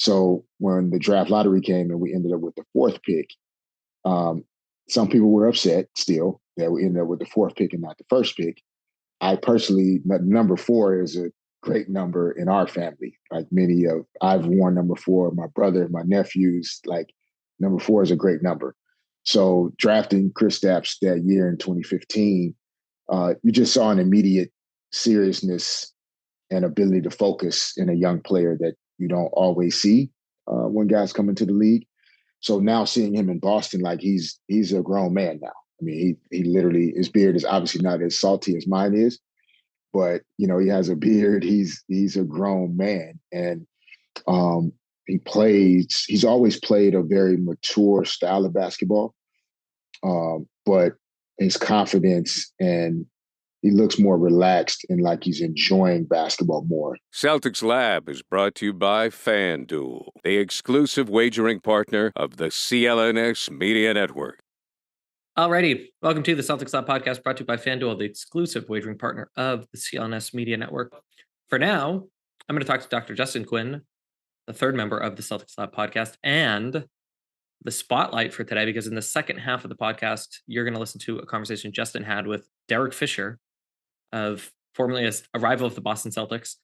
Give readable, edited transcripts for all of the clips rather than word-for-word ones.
So when the draft lottery came and we ended up with the fourth pick, some people were upset still that we ended up with the fourth pick and not the first pick. I personally, number four is a great number in our family. Like I've worn number four, my brother, my nephews, like number four is a great number. So drafting Kristaps that year in 2015, you just saw an immediate seriousness and ability to focus in a young player that you don't always see when guys come into the league. So now seeing him in Boston, like he's a grown man now. I mean, he literally, his beard is obviously not as salty as mine is, but he has a beard. He's a grown man, and he's always played a very mature style of basketball. But his confidence, and he looks more relaxed and like he's enjoying basketball more. Celtics Lab is brought to you by FanDuel, the exclusive wagering partner of the CLNS Media Network. Alrighty, welcome to the Celtics Lab podcast brought to you by FanDuel, the exclusive wagering partner of the CLNS Media Network. For now, I'm going to talk to Dr. Justin Quinn, the third member of the Celtics Lab podcast, and the spotlight for today, because in the second half of the podcast, you're going to listen to a conversation Justin had with Derek Fisher, of formerly as a rival of the Boston Celtics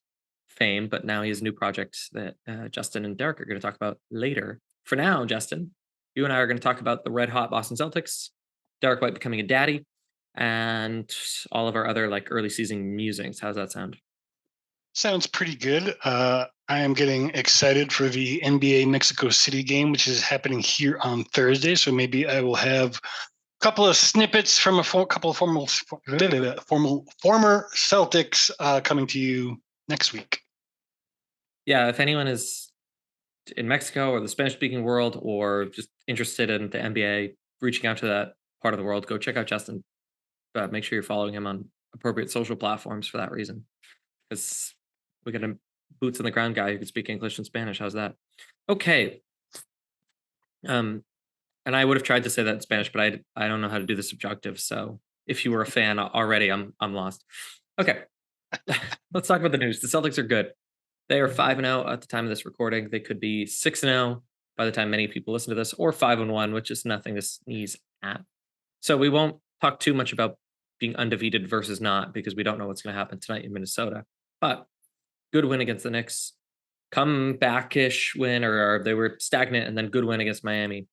fame, but now he has a new project that Justin and Derek are going to talk about later. For now, Justin, you and I are going to talk about the red hot Boston Celtics, Derek White becoming a daddy, and all of our other like early season musings. How's that sound? Sounds pretty good. I am getting excited for the NBA Mexico City game, which is happening here on Thursday. So maybe I will have a couple of snippets from couple of former Celtics coming to you next week. Yeah, if anyone is in Mexico or the Spanish-speaking world or just interested in the NBA, reaching out to that part of the world, go check out Justin. But make sure you're following him on appropriate social platforms for that reason. Because we got a boots on the ground guy who can speak English and Spanish. How's that? Okay. And I would have tried to say that in Spanish, but I don't know how to do the subjunctive. So if you were a fan already, I'm lost. Okay. Let's talk about the news. The Celtics are good. They are 5-0 at the time of this recording. They could be 6-0 by the time many people listen to this, or 5-1, which is nothing to sneeze at. So we won't talk too much about being undefeated versus not, because we don't know what's going to happen tonight in Minnesota. But good win against the Knicks, comeback-ish win, or they were stagnant, and then good win against Miami.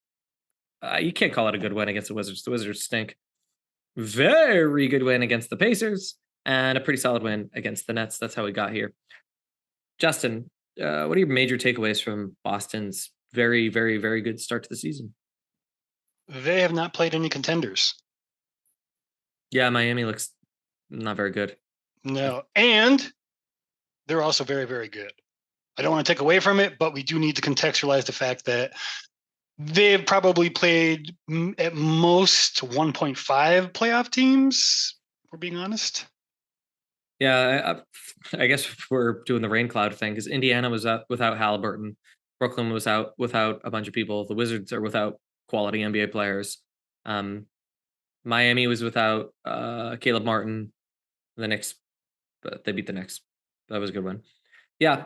You can't call it a good win against the Wizards. The Wizards stink. Very good win against the Pacers, and a pretty solid win against the Nets. That's how we got here. Justin, what are your major takeaways from Boston's very, very, very good start to the season? They have not played any contenders. Yeah, Miami looks not very good. No, and they're also very, very good. I don't want to take away from it, but we do need to contextualize the fact that they've probably played at most 1.5 playoff teams, if we're being honest. Yeah, I guess we're doing the rain cloud thing, because Indiana was out without Halliburton. Brooklyn was out without a bunch of people. The Wizards are without quality NBA players. Miami was without Caleb Martin. The Knicks, but they beat the Knicks. That was a good one. Yeah.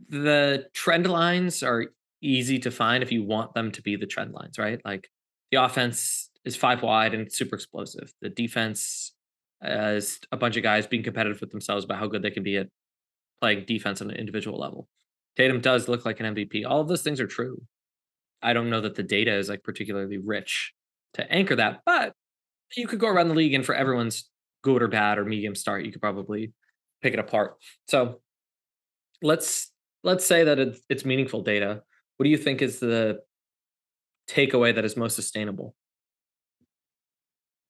The trend lines are easy to find if you want them to be the trend lines, right? Like the offense is 5 wide and it's super explosive. The defense is a bunch of guys being competitive with themselves about how good they can be at playing defense on an individual level. Tatum does look like an MVP. All of those things are true. I don't know that the data is like particularly rich to anchor that, but you could go around the league and for everyone's good or bad or medium start, you could probably pick it apart. So let's say that it's meaningful data. What do you think is the takeaway that is most sustainable?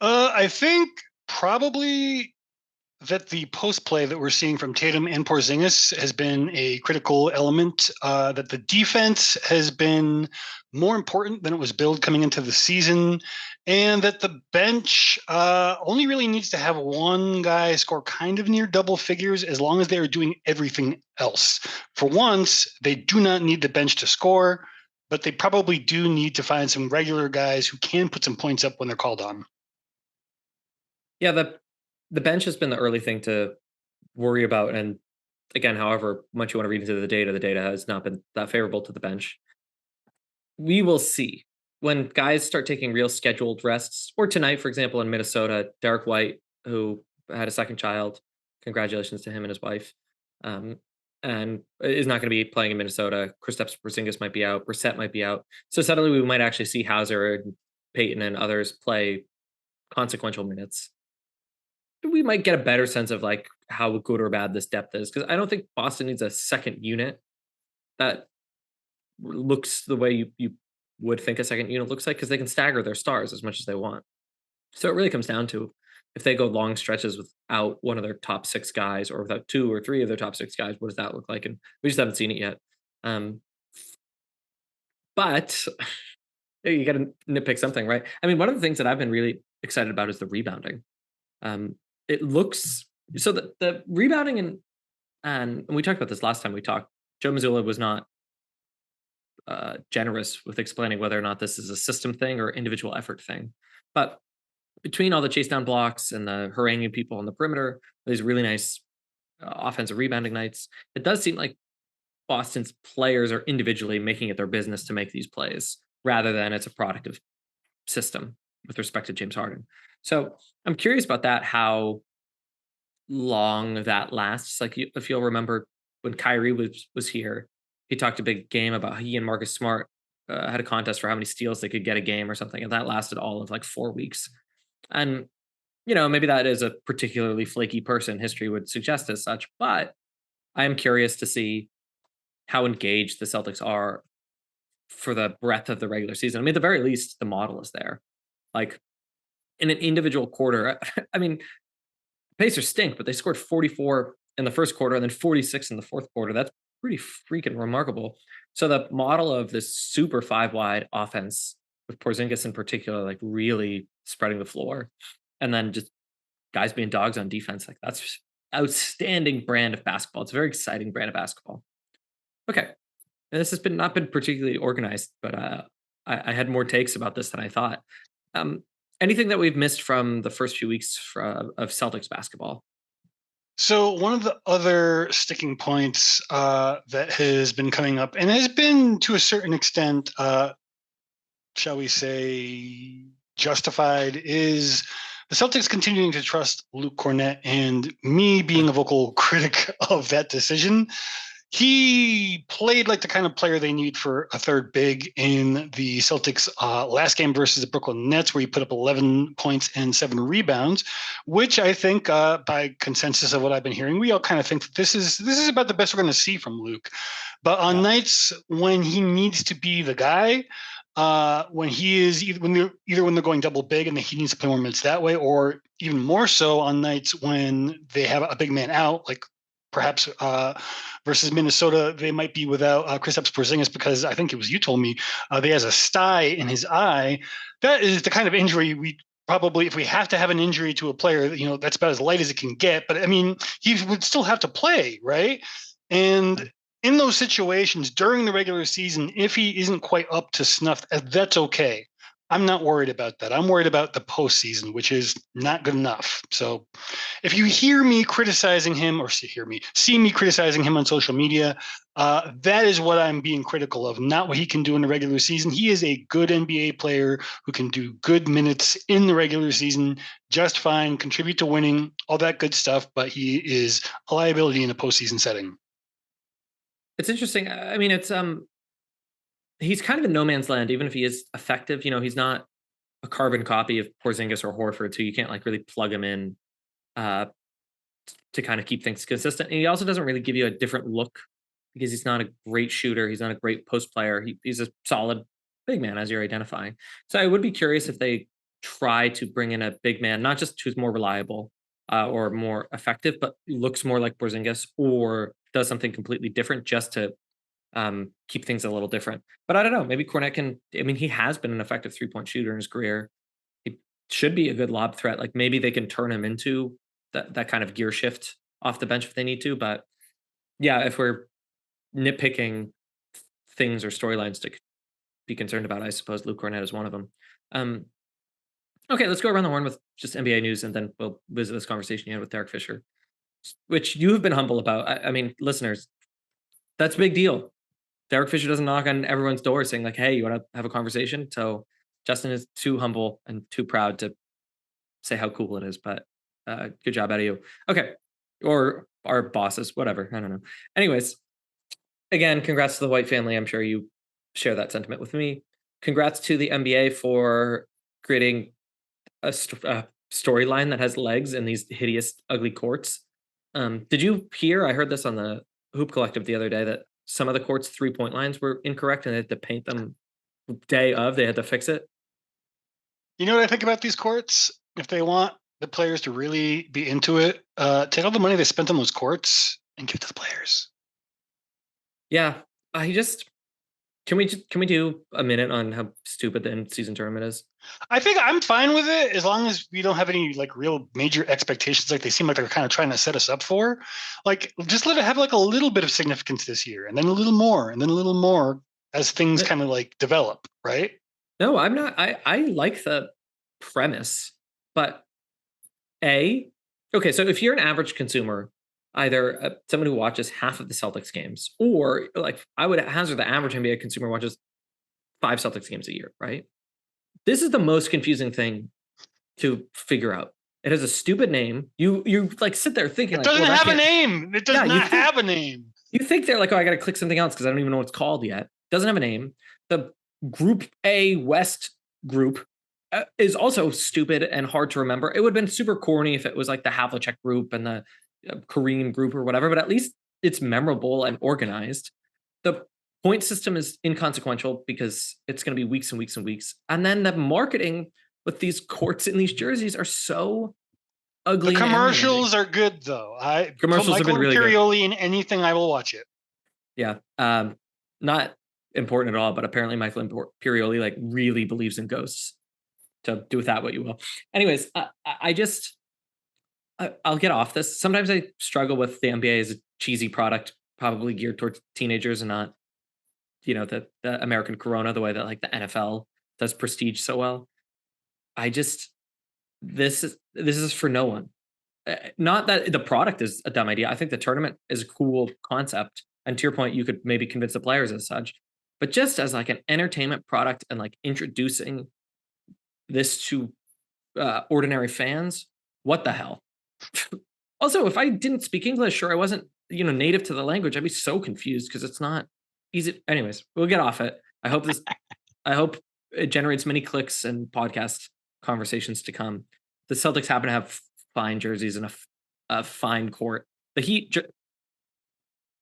I think probably that the post play that we're seeing from Tatum and Porzingis has been a critical element, that the defense has been more important than it was billed coming into the season, and that the bench only really needs to have one guy score kind of near double figures as long as they are doing everything else. For once, they do not need the bench to score, but they probably do need to find some regular guys who can put some points up when they're called on. Yeah, the bench has been the early thing to worry about, and again, however much you want to read into the data has not been that favorable to the bench. We will see when guys start taking real scheduled rests, or tonight, for example, in Minnesota, Derek White, who had a second child, congratulations to him and his wife, um, and is not going to be playing in Minnesota. Kristaps Porzingis might be out, Brissett might be out, so suddenly we might actually see Hauser and Peyton and others play consequential minutes. We might get a better sense of like how good or bad this depth is, because I don't think Boston needs a second unit that looks the way you would think a second unit looks like, because they can stagger their stars as much as they want. So it really comes down to if they go long stretches without one of their top six guys, or without two or three of their top six guys, what does that look like? And we just haven't seen it yet. But you got to nitpick something, right? I mean, one of the things that I've been really excited about is the rebounding. It looks so the rebounding and we talked about this last time we talked. Joe Mazzulla was not generous with explaining whether or not this is a system thing or individual effort thing. But between all the chase down blocks and the haranguing people on the perimeter, these really nice offensive rebounding nights, it does seem like Boston's players are individually making it their business to make these plays rather than it's a product of system with respect to James Harden. So I'm curious about that, how long that lasts. Like if you'll remember when Kyrie was here, he talked a big game about he and Marcus Smart had a contest for how many steals they could get a game or something, and that lasted all of like 4 weeks. And maybe that is a particularly flaky person. History would suggest as such, but I am curious to see how engaged the Celtics are for the breadth of the regular season. I mean, at the very least, the model is there. Like in an individual quarter, I mean, Pacers stink, but they scored 44 in the first quarter and then 46 in the fourth quarter. That's pretty freaking remarkable. So the model of this super five wide offense with Porzingis in particular, like really spreading the floor, and then just guys being dogs on defense, like that's outstanding brand of basketball. It's a very exciting brand of basketball. Okay, and this has been not been particularly organized, but I had more takes about this than I thought. Anything that we've missed from the first few weeks of Celtics basketball? So one of the other sticking points that has been coming up and has been to a certain extent, shall we say, justified, is the Celtics continuing to trust Luke Cornett, and me being a vocal critic of that decision. He played like the kind of player they need for a third big in the Celtics last game versus the Brooklyn Nets, where he put up 11 points and 7 rebounds, which I think by consensus of what I've been hearing, we all kind of think that this is about the best we're going to see from Luke. But on nights when he needs to be the guy, when he is either when they're going double big and he needs to play more minutes that way, or even more so on nights when they have a big man out, like perhaps versus Minnesota, they might be without Kristaps Porzingis because I think it was you told me he has a sty in his eye. That is the kind of injury we probably, if we have to have an injury to a player, that's about as light as it can get. But I mean, he would still have to play, right? And in those situations during the regular season, if he isn't quite up to snuff, that's okay. I'm not worried about that. I'm worried about the postseason, which is not good enough. So if you hear me criticizing him, or see me criticizing him on social media, that is what I'm being critical of, not what he can do in the regular season. He is a good NBA player who can do good minutes in the regular season just fine, contribute to winning, all that good stuff, but he is a liability in a postseason setting. It's interesting. I mean, it's he's kind of in no man's land, even if he is effective. He's not a carbon copy of Porzingis or Horford, so you can't like really plug him in to kind of keep things consistent. And he also doesn't really give you a different look because he's not a great shooter. He's not a great post player. He's a solid big man, as you're identifying. So I would be curious if they try to bring in a big man, not just who's more reliable or more effective, but looks more like Porzingis or does something completely different just to keep things a little different. But I don't know. Maybe Cornette can. I mean, he has been an effective 3-point shooter in his career. He should be a good lob threat. Like maybe they can turn him into that kind of gear shift off the bench if they need to. But yeah, if we're nitpicking things or storylines to be concerned about, I suppose Luke Cornette is one of them. Okay, let's go around the horn with just NBA news, and then we'll visit this conversation you had with Derek Fisher. which you have been humble about. I mean, listeners, that's a big deal. Derek Fisher doesn't knock on everyone's door saying like, "Hey, you want to have a conversation?" So Justin is too humble and too proud to say how cool it is. But good job out of you. Okay, or our bosses, whatever. I don't know. Anyways, again, congrats to the White family. I'm sure you share that sentiment with me. Congrats to the NBA for creating a storyline that has legs in these hideous, ugly courts. Did you hear? I heard this on the Hoop Collective the other day that some of the courts' 3-point lines were incorrect and they had to paint them day of. They had to fix it. You know what I think about these courts? If they want the players to really be into it, take all the money they spent on those courts and give it to the players. Yeah, I just can we do a minute on how stupid the in-season tournament is? I think I'm fine with it as long as we don't have any like real major expectations like they seem like they're kind of trying to set us up for. Like just let it have like a little bit of significance this year and then a little more and then a little more as things kind of like develop, right? No, I'm not. I like the premise, but okay, so if you're an average consumer, either someone who watches half of the Celtics games, or like I would hazard the average NBA consumer watches 5 Celtics games a year, right? This is the most confusing thing to figure out. It has a stupid name. You like sit there thinking it doesn't have a name. It does not have a name. You think they're like, oh, I got to click something else because I don't even know what it's called yet. Doesn't have a name. The Group A West group is also stupid and hard to remember. It would have been super corny if it was like the Havlicek group and the Kareem group or whatever, but at least it's memorable and organized. The point system is inconsequential because it's going to be weeks and weeks and weeks. And then the marketing with these courts and these jerseys are so ugly. The commercials are good though. Commercials have been really Imperioli good. In anything, I will watch it. Yeah. Not important at all, but apparently Michael Imperioli like really believes in ghosts. To do with that what you will. Anyways, I'll get off this. Sometimes I struggle with the NBA as a cheesy product, probably geared towards teenagers and not, the American Corona, the way that like the NFL does prestige so well. This is for no one. Not that the product is a dumb idea. I think the tournament is a cool concept. And to your point, you could maybe convince the players as such, but just as like an entertainment product and like introducing this to ordinary fans, what the hell? Also, if I didn't speak English or I wasn't, native to the language, I'd be so confused because it's not easy. Anyways, we'll get off it. I hope it generates many clicks and podcast conversations to come. The Celtics happen to have fine jerseys and a fine court. The Heat,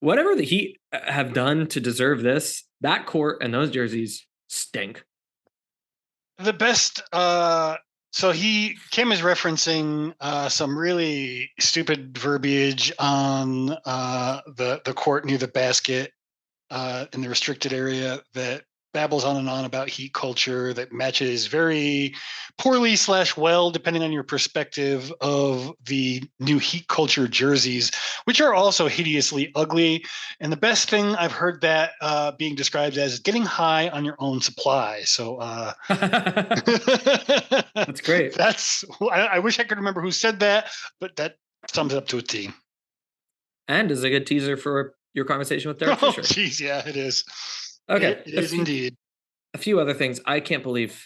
whatever the Heat have done to deserve this, that court and those jerseys stink. The best. So Kim is referencing some really stupid verbiage on the court near the basket in the restricted area that babbles on and on about Heat culture that matches very poorly / well, depending on your perspective, of the new Heat culture jerseys, which are also hideously ugly. And the best thing I've heard that being described as getting high on your own supply. So that's great. I wish I could remember who said that, but that sums it up to a T. And is a good teaser for your conversation with Derek Fisher. Oh, geez, yeah, it is. Okay, it is indeed. A few other things. I can't believe.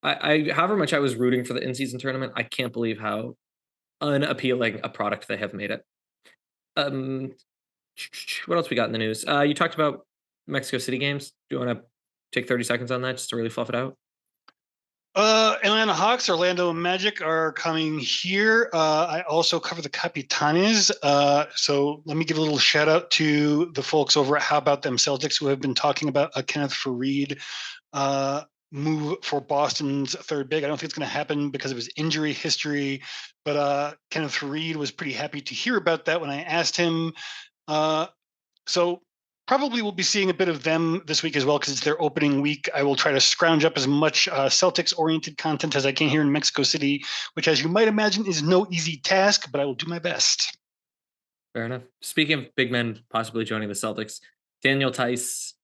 I however much I was rooting for the in-season tournament, I can't believe how unappealing a product they have made it. What else we got in the news? You talked about Mexico City games. Do you want to take 30 seconds on that just to really fluff it out? Atlanta Hawks, Orlando Magic are coming here. I also cover the Capitanes. So let me give a little shout out to the folks over at How About Them Celtics who have been talking about a Kenneth Faried move for Boston's third big. I don't think it's going to happen because of his injury history, but Kenneth Faried was pretty happy to hear about that when I asked him. So probably we'll be seeing a bit of them this week as well because it's their opening week. I will try to scrounge up as much Celtics-oriented content as I can here in Mexico City, which, as you might imagine, is no easy task, but I will do my best. Fair enough. Speaking of big men possibly joining the Celtics, Daniel Tice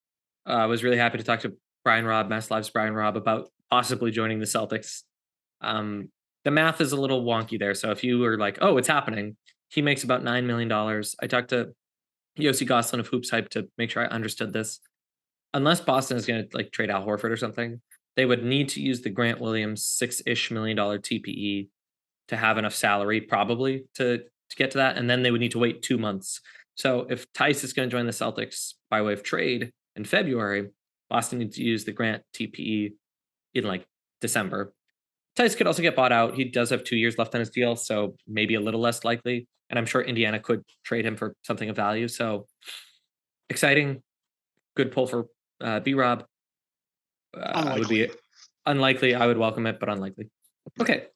was really happy to talk to Brian Robb, Mass Live's Brian Robb, about possibly joining the Celtics. The math is a little wonky there, so if you were like, oh, it's happening, He makes about $9 million. I talked to Yossi Goslin of Hoops Hype to make sure I understood this. Unless Boston is going to like trade Al Horford or something, they would need to use the Grant Williams $6-ish million TPE to have enough salary probably to get to that. And then they would need to wait 2 months. So if Tice is going to join the Celtics by way of trade in February, Boston needs to use the Grant TPE in like December. Tice could also get bought out. He does have 2 years left on his deal, so maybe a little less likely. And I'm sure Indiana could trade him for something of value. So exciting, good pull for B-Rob. I would be unlikely. I would welcome it, but unlikely. Okay.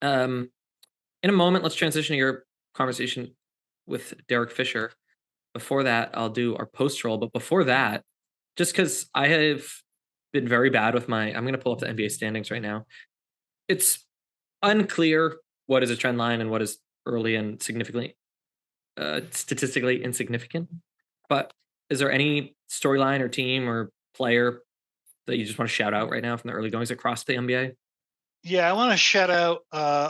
In a moment, let's transition to your conversation with Derek Fisher. Before that, I'll do our post roll. But before that, just because I have been very bad with I'm going to pull up the NBA standings right now. It's unclear what is a trend line and what is early and significantly, statistically insignificant. But is there any storyline or team or player that you just want to shout out right now from the early goings across the NBA? Yeah, I want to shout out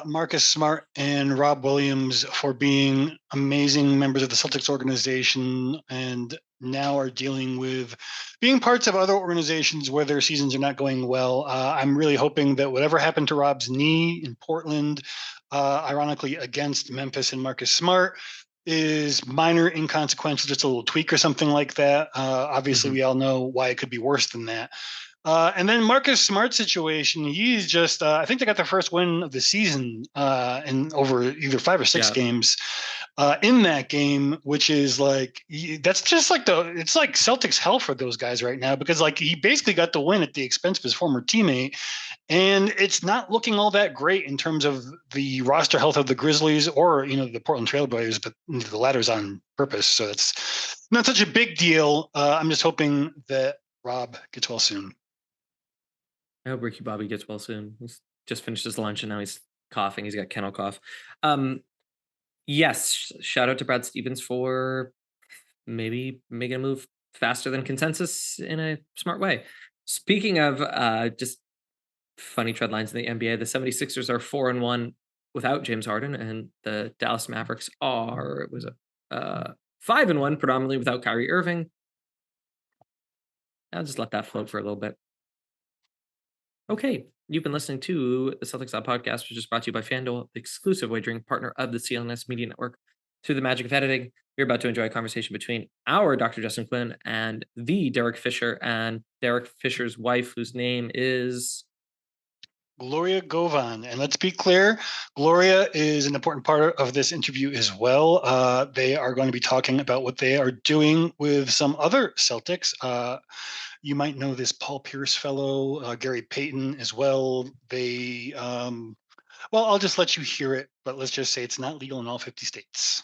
Marcus Smart and Rob Williams for being amazing members of the Celtics organization and now are dealing with being parts of other organizations where their seasons are not going well. I'm really hoping that whatever happened to Rob's knee in Portland, ironically against Memphis and Marcus Smart, is minor, inconsequential, just a little tweak or something like that. Obviously, we all know why it could be worse than that. And then Marcus Smart's situation, he's just, I think they got their first win of the season in over either 5 or 6 games in that game, which is like, that's just like it's like Celtics hell for those guys right now, because like he basically got the win at the expense of his former teammate. And it's not looking all that great in terms of the roster health of the Grizzlies or, the Portland Trailblazers, but the latter's on purpose. So it's not such a big deal. I'm just hoping that Rob gets well soon. I hope Ricky Bobby gets well soon. He's just finished his lunch and now he's coughing. He's got kennel cough. Yes, shout out to Brad Stevens for maybe making a move faster than consensus in a smart way. Speaking of just funny trend lines in the NBA, the 76ers are 4-1 without James Harden, and the Dallas Mavericks are 5-1 predominantly without Kyrie Irving. I'll just let that float for a little bit. Okay, you've been listening to the Celtics Lab podcast, which is brought to you by FanDuel, the exclusive wagering partner of the CLNS Media Network. Through the magic of editing, you're about to enjoy a conversation between our Dr. Justin Quinn and the Derek Fisher, and Derek Fisher's wife, whose name is Gloria Govan. And let's be clear, Gloria is an important part of this interview as well. They are going to be talking about what they are doing with some other Celtics. You might know this Paul Pierce fellow, Gary Payton as well. They, well, I'll just let you hear it, but let's just say it's not legal in all 50 states.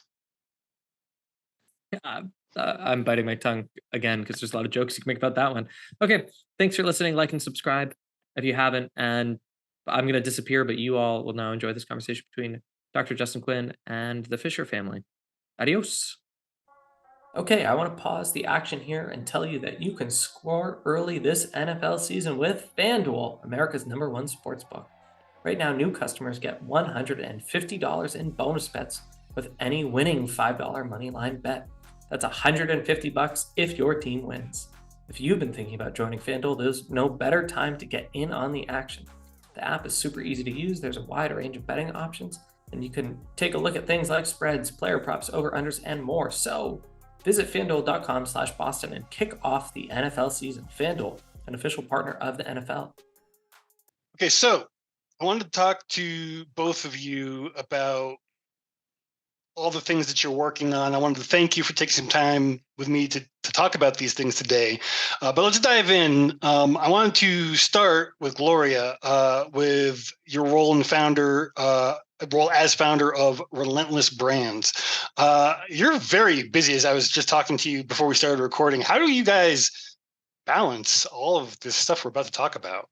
I'm biting my tongue again because there's a lot of jokes you can make about that one. Okay, thanks for listening. Like and subscribe if you haven't. And I'm going to disappear, but you all will now enjoy this conversation between Dr. Justin Quinn and the Fisher family. Adios. Okay, I want to pause the action here and tell you that you can score early this NFL season with FanDuel, America's #1 sportsbook. Right now, new customers get $150 in bonus bets with any winning $5 moneyline bet. That's $150 if your team wins. If you've been thinking about joining FanDuel, there's no better time to get in on the action. The app is super easy to use. There's a wide range of betting options, and you can take a look at things like spreads, player props, over-unders, and more. So visit FanDuel.com/Boston and kick off the NFL season. FanDuel, an official partner of the NFL. Okay, so I wanted to talk to both of you about all the things that you're working on. I wanted to thank you for taking some time with me to talk about these things today. But let's dive in. I wanted to start with Gloria, with your role as founder of Relentless Brands. You're very busy, as I was just talking to you before we started recording. How do you guys balance all of this stuff we're about to talk about?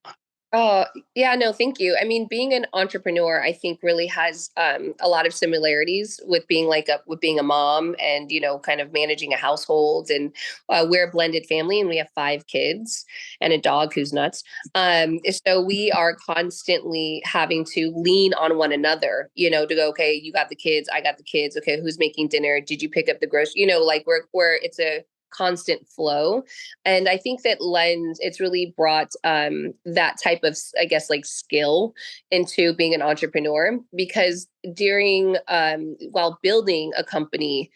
Yeah, no, thank you. I mean, being an entrepreneur, I think really has a lot of similarities with being with being a mom and, kind of managing a household. And we're a blended family and we have 5 kids and a dog who's nuts. So we are constantly having to lean on one another, to go, okay, you got the kids, I got the kids. Okay, who's making dinner? Did you pick up the groceries? Like we're it's a constant flow. And I think that it's really brought that type of, I guess, like skill into being an entrepreneur, because while building a company,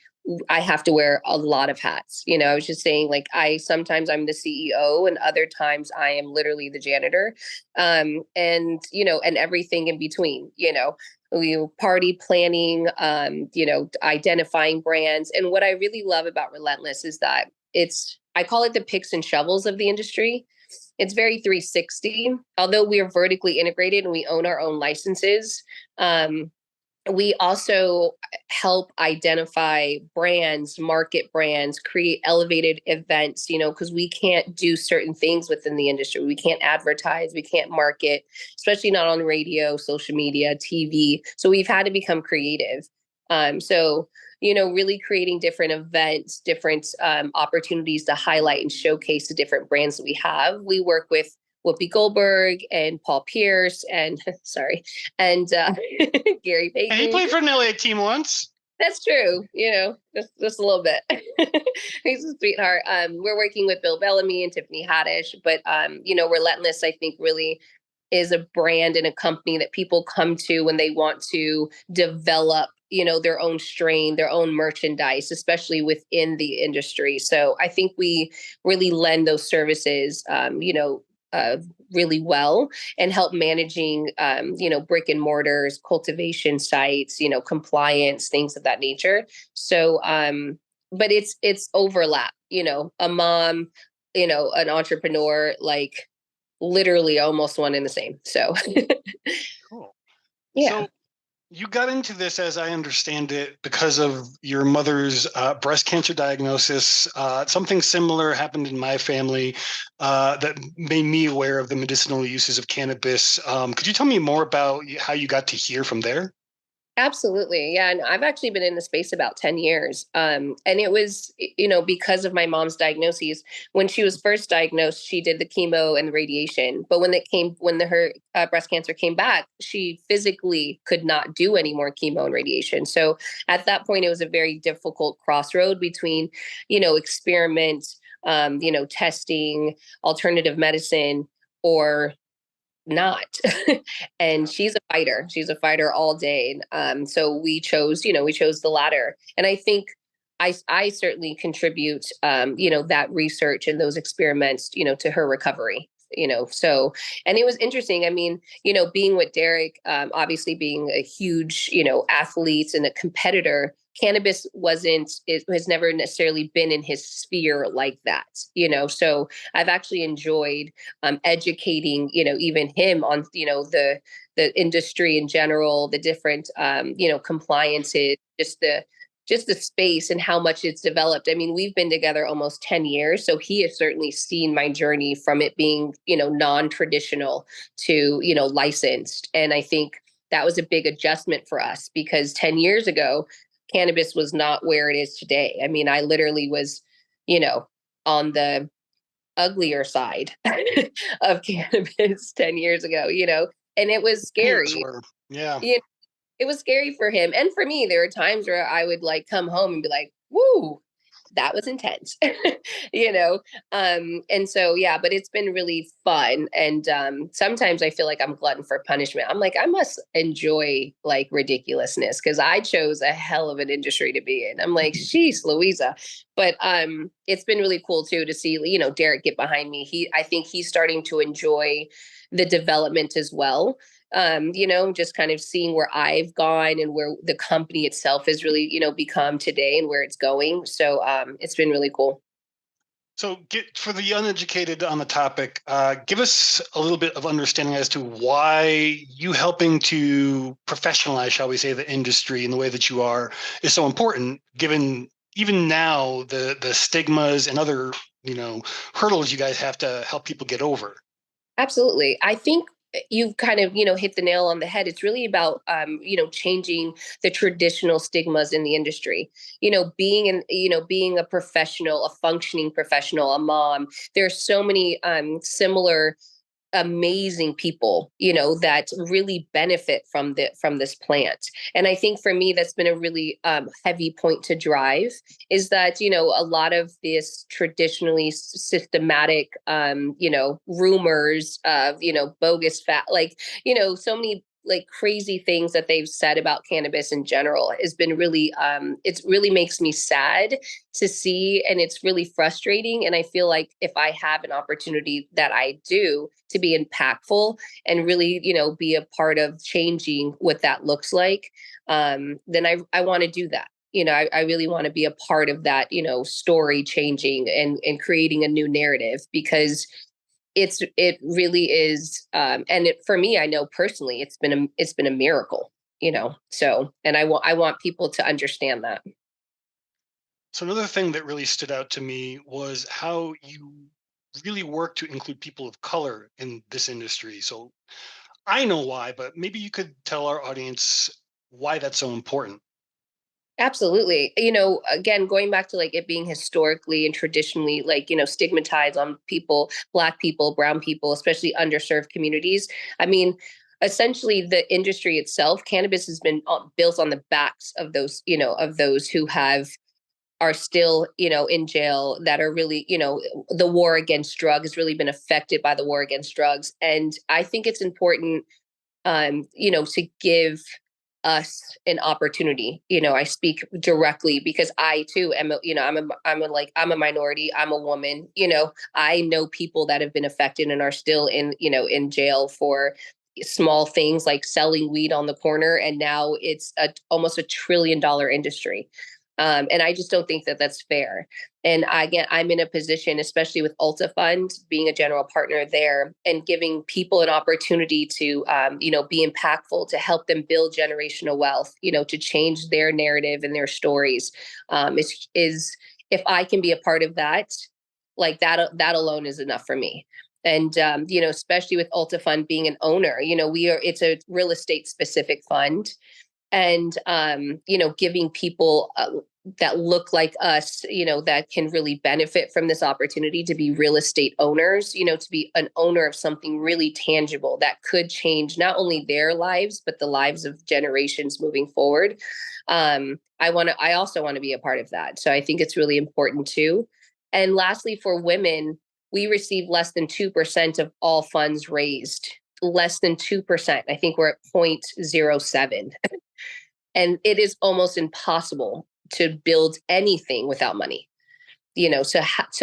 I have to wear a lot of hats. I was just saying, like, sometimes I'm the CEO and other times I am literally the janitor. And everything in between, we party planning, identifying brands. And what I really love about Relentless is that I call it the picks and shovels of the industry. It's very 360. Although we are vertically integrated and we own our own licenses, we also help identify brands, market brands, create elevated events, because we can't do certain things within the industry. We can't advertise, we can't market, especially not on radio, social media, TV. So we've had to become creative. So, really creating different events, different opportunities to highlight and showcase the different brands that we have. We work with Whoopi Goldberg and Paul Pierce and sorry, and Gary Payton. And he played for an LA team once. That's true. Just a little bit. He's a sweetheart. We're working with Bill Bellamy and Tiffany Haddish, but Relentless, I think, really is a brand and a company that people come to when they want to develop their own strain, their own merchandise, especially within the industry. So I think we really lend those services really well and help managing, brick and mortars, cultivation sites, compliance, things of that nature. So, but it's overlap, a mom, an entrepreneur, like literally almost one and the same. So, cool. Yeah. So you got into this, as I understand it, because of your mother's breast cancer diagnosis. Something similar happened in my family that made me aware of the medicinal uses of cannabis. Could you tell me more about how you got to hear from there? Absolutely. Yeah. And I've actually been in the space about 10 years. And it was, because of my mom's diagnoses. When she was first diagnosed, she did the chemo and radiation. But when her breast cancer came back, she physically could not do any more chemo and radiation. So at that point, it was a very difficult crossroad between, experiment, testing, alternative medicine, or not. And she's a fighter all day. So we chose the latter. And I think I certainly contribute that research and those experiments to her recovery. So, and it was interesting. I mean, being with Derek, obviously being a huge athlete and a competitor, cannabis has never necessarily been in his sphere like that. So I've actually enjoyed educating even him on the industry in general, the different compliances, just the space and how much it's developed. I mean, we've been together almost 10 years. So he has certainly seen my journey from it being, non-traditional to, licensed. And I think that was a big adjustment for us, because 10 years ago, cannabis was not where it is today. I mean, I literally was, on the uglier side of cannabis 10 years ago, and it was scary. Yeah. It was scary for him and for me. There were times where I would like come home and be like, woo, that was intense, and so, yeah, but it's been really fun. And sometimes I feel like I'm glutton for punishment. I'm like, I must enjoy like ridiculousness, because I chose a hell of an industry to be in. I'm like, sheesh, Louisa. But it's been really cool too to see, Derek get behind me. I think he's starting to enjoy the development as well. Just kind of seeing where I've gone and where the company itself has really, become today and where it's going. So it's been really cool. So for the uneducated on the topic, give us a little bit of understanding as to why you helping to professionalize, shall we say, the industry in the way that you are is so important, given even now the stigmas and other, hurdles you guys have to help people get over. Absolutely. I think you've kind of, hit the nail on the head. It's really about, changing the traditional stigmas in the industry. Being a professional, a functioning professional, a mom. There's so many similar amazing people, that really benefit from this plant. And I think for me, that's been a really heavy point to drive, is that, a lot of this traditionally systematic, rumors of, bogus fat, like, so many like crazy things that they've said about cannabis in general has been really it really makes me sad to see, and it's really frustrating. And I feel like if I have an opportunity, that I do, to be impactful and really, be a part of changing what that looks like, then I want to do that. I really want to be a part of that, story changing and creating a new narrative, because it really is, and for me, I know personally, it's been a miracle, so, and I want people to understand that. So another thing that really stood out to me was how you really work to include people of color in this industry. So I know why, but maybe you could tell our audience why that's so important. Absolutely. Again, going back to like it being historically and traditionally, like, stigmatized on people, Black people, brown people, especially underserved communities. I mean, essentially the industry itself, cannabis has been built on the backs of those, of those who are still, in jail, that are really, the war against drugs has really been affected by the war against drugs. And I think it's important, to give us an opportunity. I speak directly because I too am, I'm a minority, I'm a woman, I know people that have been affected and are still in, in jail for small things like selling weed on the corner. And now it's almost $1 trillion industry. And I just don't think that that's fair. And again, I'm in a position, especially with Ulta Fund, being a general partner there and giving people an opportunity to, be impactful, to help them build generational wealth, to change their narrative and their stories. Is if I can be a part of that, like that alone is enough for me. And especially with Ulta Fund being an owner, it's a real estate specific fund, and giving people that look like us, that can really benefit from this opportunity to be real estate owners, to be an owner of something really tangible that could change not only their lives but the lives of generations moving forward. I also want to be a part of that, so I think it's really important too. And lastly, for women, we receive less than 2% of all funds raised. Less than 2%. I think we're at 0.07. And it is almost impossible to build anything without money. So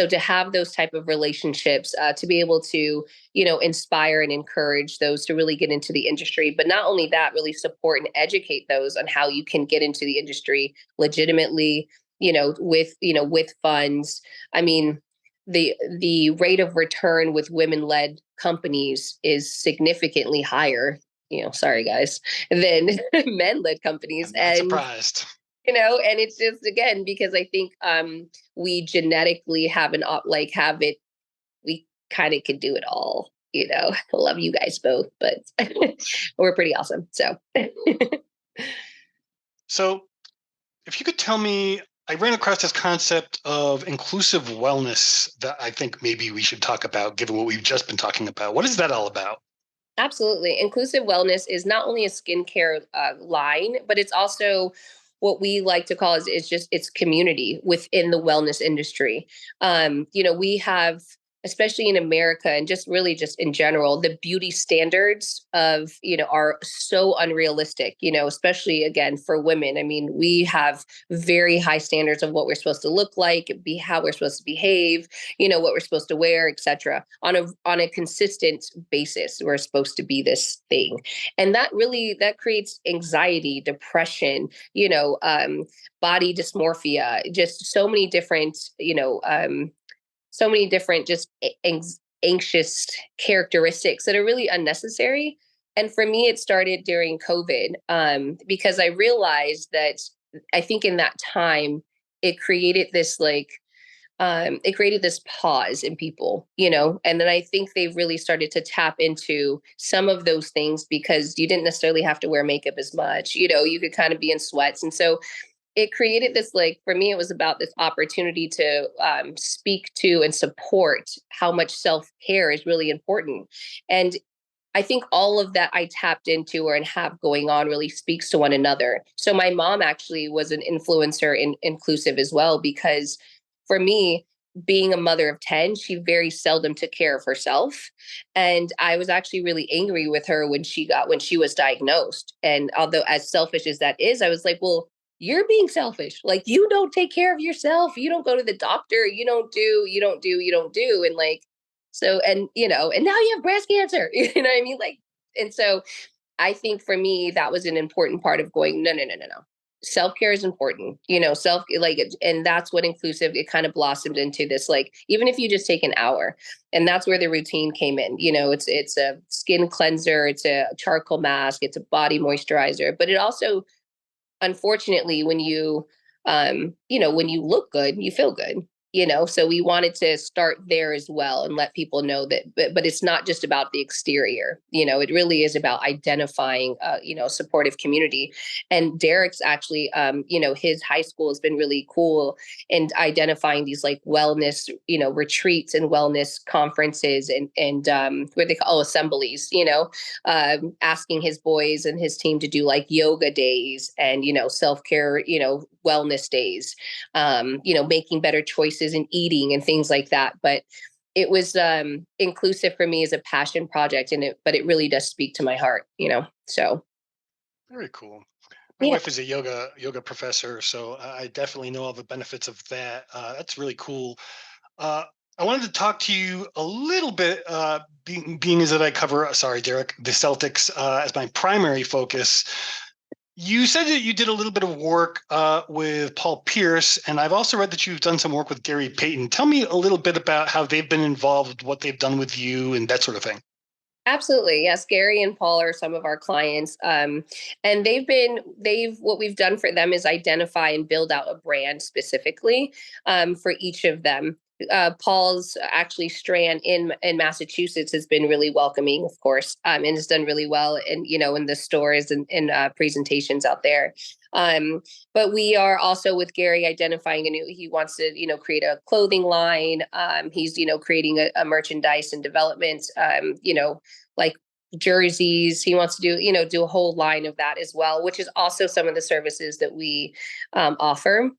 to have those type of relationships, to be able to, inspire and encourage those to really get into the industry, but not only that, really support and educate those on how you can get into the industry legitimately, with funds. I mean, the rate of return with women-led companies is significantly higher, sorry guys, than men-led companies. I'm not surprised. And it's just, again, because I think we genetically have have it, we kind of can do it all. I love you guys both, but we're pretty awesome. So if you could tell me, I ran across this concept of inclusive wellness that I think maybe we should talk about, given what we've just been talking about. What is that all about? Absolutely. Inclusive wellness is not only a skincare line, but it's also what we like to call is just it's community within the wellness industry. We have, especially in America and just really just in general, the beauty standards of, are so unrealistic, especially again for women. I mean, we have very high standards of what we're supposed to look like, be how we're supposed to behave, what we're supposed to wear, etc. On a consistent basis. We're supposed to be this thing. And that creates anxiety, depression, body dysmorphia, just so many different just anxious characteristics that are really unnecessary. And for me, it started during COVID, because I realized that I think in that time, it created this like it created this pause in people, and then I think they've really started to tap into some of those things because you didn't necessarily have to wear makeup as much, you could kind of be in sweats. And so it created this, like, for me, it was about this opportunity to speak to and support how much self-care is really important. And I think all of that I tapped into or and have going on really speaks to one another. So my mom actually was an influencer in inclusive as well, because for me, being a mother of 10, she very seldom took care of herself. And I was actually really angry with her when she was diagnosed. And although as selfish as that is, I was like, well, you're being selfish. Like, you don't take care of yourself. You don't go to the doctor. You don't do. And like, so, and now you have breast cancer, you know what I mean? Like, and so I think for me, that was an important part of going, no, no, no, no, no. Self-care is important, and that's what inclusive, it kind of blossomed into this, like, even if you just take an hour, and that's where the routine came in. It's a skin cleanser, it's a charcoal mask, it's a body moisturizer, but it also, unfortunately, when you look good, you feel good. So we wanted to start there as well and let people know that, but it's not just about the exterior. It really is about identifying supportive community. And Derek's actually, his high school has been really cool in identifying these, like, wellness, retreats and wellness conferences and where they call assemblies, asking his boys and his team to do like yoga days and, self-care, wellness days, making better choices in eating and things like that. But it was inclusive for me as a passion project, but it really does speak to my heart, so. Very cool. My wife is a yoga professor, so I definitely know all the benefits of that. That's really cool. I wanted to talk to you a little bit, being as that I cover, sorry, Derek, the Celtics as my primary focus. You said that you did a little bit of work with Paul Pierce, and I've also read that you've done some work with Gary Payton. Tell me a little bit about how they've been involved, what they've done with you, and that sort of thing. Absolutely. Yes. Gary and Paul are some of our clients. And what we've done for them is identify and build out a brand specifically for each of them. Paul's actually strand in Massachusetts has been really welcoming, of course, and has done really well in the stores and presentations out there. But we are also with Gary identifying he wants to, create a clothing line. He's, creating a merchandise and development, like jerseys. He wants to do a whole line of that as well, which is also some of the services that we offer.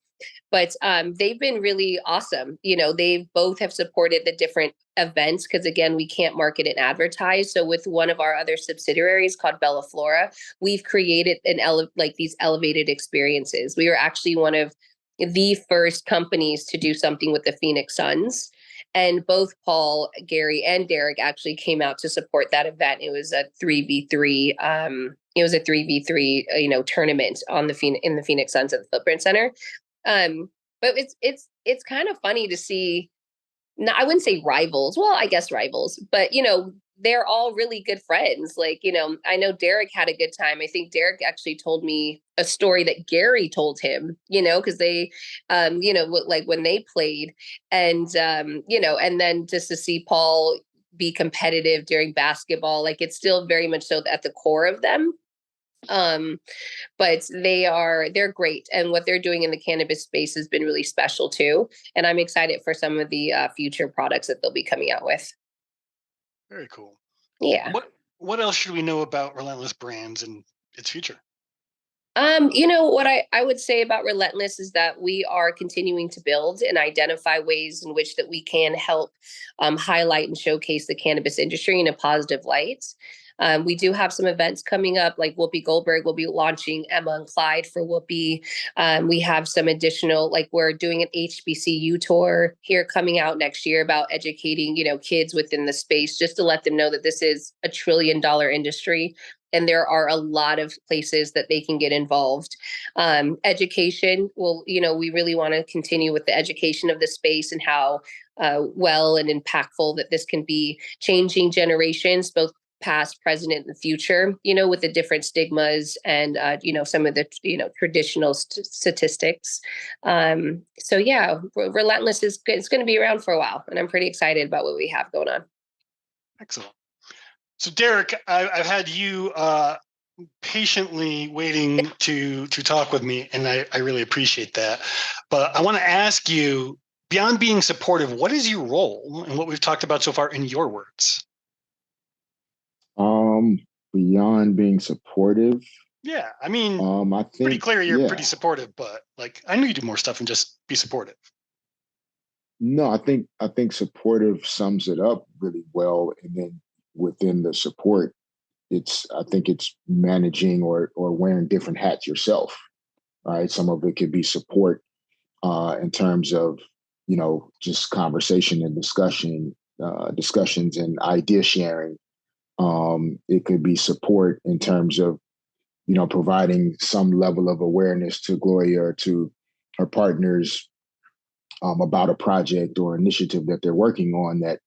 But they've been really awesome. They both have supported the different events because, again, we can't market and advertise. So with one of our other subsidiaries called Bella Flora, we've created these elevated experiences. We were actually one of the first companies to do something with the Phoenix Suns. And both Paul, Gary, and Derek actually came out to support that event. It was a 3v3. It was a 3v3, tournament in the Phoenix Suns at the Footprint Center. But it's kind of funny to see. I wouldn't say rivals. Well, I guess rivals, but they're all really good friends. Like, I know Derek had a good time. I think Derek actually told me a story that Gary told him, because they, like when they played and, and then just to see Paul be competitive during basketball, like it's still very much so at the core of them. But they're great. And what they're doing in the cannabis space has been really special too. And I'm excited for some of the future products that they'll be coming out with. Very cool. Yeah. What else should we know about Relentless Brands and its future? What I would say about Relentless is that we are continuing to build and identify ways in which that we can help highlight and showcase the cannabis industry in a positive light. We do have some events coming up, like Whoopi Goldberg will be launching Emma and Clyde for Whoopi. We have some additional, like we're doing an HBCU tour here coming out next year about educating, kids within the space, just to let them know that this is a $1 trillion industry. And there are a lot of places that they can get involved. Education, well, we really want to continue with the education of the space and how well and impactful that this can be, changing generations, both past, present, and the future, with the different stigmas and, some of the, traditional statistics. So yeah, Relentless it's going to be around for a while, and I'm pretty excited about what we have going on. Excellent. So Derek, I've had you patiently waiting to talk with me, and I really appreciate that. But I want to ask you, beyond being supportive, what is your role in what we've talked about so far in your words? Beyond being supportive. Yeah, I mean, I think pretty clear you're pretty supportive, but like I know you do more stuff than just be supportive. No, I think supportive sums it up really well, and then within the support, I think it's managing or wearing different hats yourself. Right, some of it could be support in terms of just conversation and discussions and idea sharing. It could be support in terms of providing some level of awareness to Gloria or to her partners about a project or initiative that they're working on that,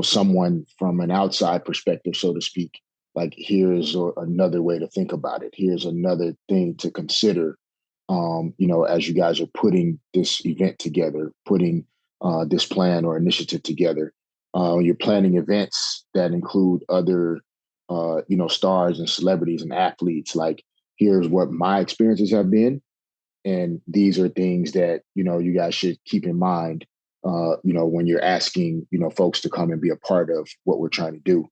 someone from an outside perspective, so to speak, like here's another way to think about it. Here's another thing to consider, as you guys are putting this event together, putting this plan or initiative together. You're planning events that include other, stars and celebrities and athletes. Like, here's what my experiences have been. And these are things that, you guys should keep in mind, when you're asking, folks to come and be a part of what we're trying to do.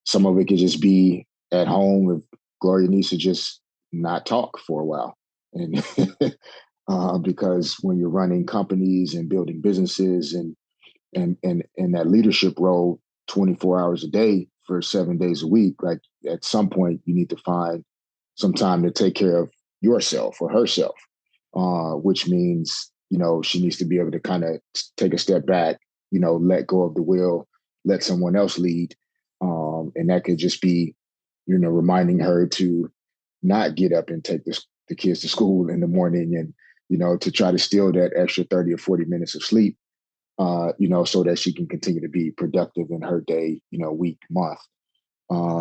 Some of it could just be at home if Gloria needs to just not talk for a while. And because when you're running companies and building businesses and that leadership role 24 hours a day for 7 days a week, like at some point you need to find some time to take care of yourself or herself, which means, she needs to be able to kind of take a step back, let go of the wheel, let someone else lead. And that could just be, reminding her to not get up and take the kids to school in the morning and, to try to steal that extra 30 or 40 minutes of sleep, so that she can continue to be productive in her day, week, month.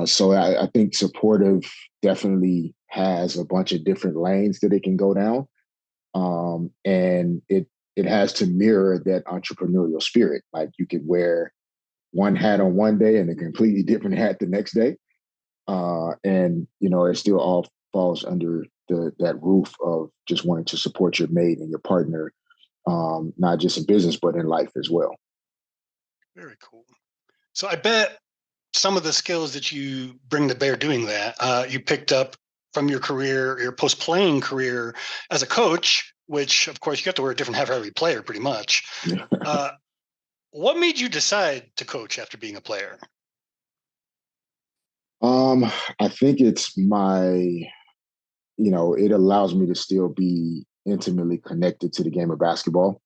So I think supportive definitely has a bunch of different lanes that it can go down. And it has to mirror that entrepreneurial spirit. Like, you could wear one hat on one day and a completely different hat the next day. And, it still all falls under that roof of just wanting to support your mate and your partner, not just in business, but in life as well. Very cool. So I bet some of the skills that you bring to bear doing that, you picked up from your career, your post-playing career as a coach, which of course you have to wear a different hat for every player pretty much. What made you decide to coach after being a player? I think it's it allows me to still be intimately connected to the game of basketball.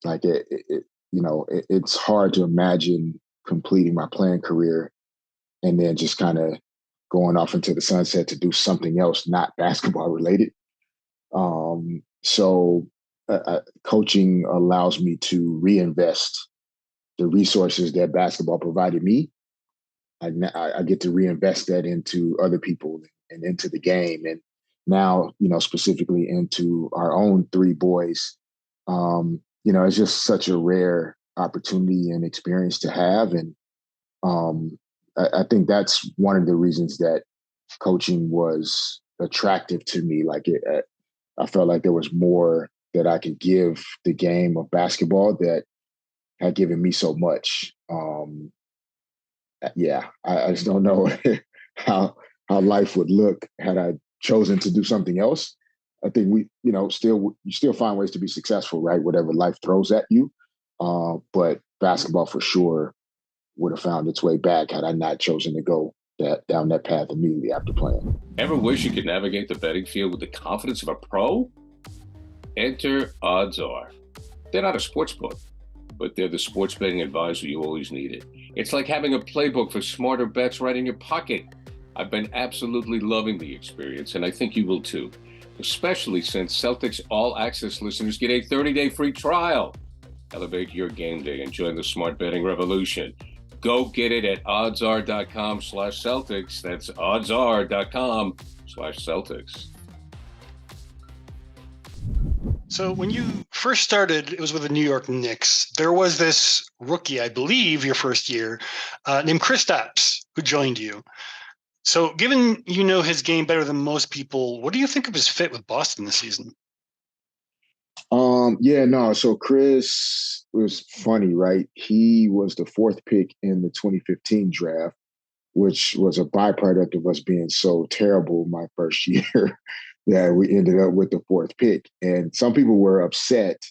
Like it's hard to imagine completing my playing career and then just kind of going off into the sunset to do something else not basketball related. So coaching allows me to reinvest the resources that basketball provided me. I get to reinvest that into other people and into the game. And now, specifically into our own three boys, it's just such a rare opportunity and experience to have. And I think that's one of the reasons that coaching was attractive to me. Like I felt like there was more that I could give the game of basketball that had given me so much. I just don't know how life would look had I chosen to do something else. I think you still find ways to be successful, right? Whatever life throws at you. But basketball for sure would have found its way back had I not chosen to go down that path immediately after playing. Ever wish you could navigate the betting field with the confidence of a pro? Enter Odds Are. They're not a sports book, but they're the sports betting advisor you always needed. It's like having a playbook for smarter bets right in your pocket. I've been absolutely loving the experience, and I think you will too, especially since Celtics All Access listeners get a 30-day free trial. Elevate your game day and join the smart betting revolution. Go get it at oddsr.com/Celtics. That's oddsr.com/Celtics. So when you first started, it was with the New York Knicks. There was this rookie, I believe, your first year, named Kristaps, who joined you. So given you know his game better than most people, what do you think of his fit with Boston this season? So Chris was funny, right? He was the fourth pick in the 2015 draft, which was a byproduct of us being so terrible my first year that we ended up with the fourth pick. And some people were upset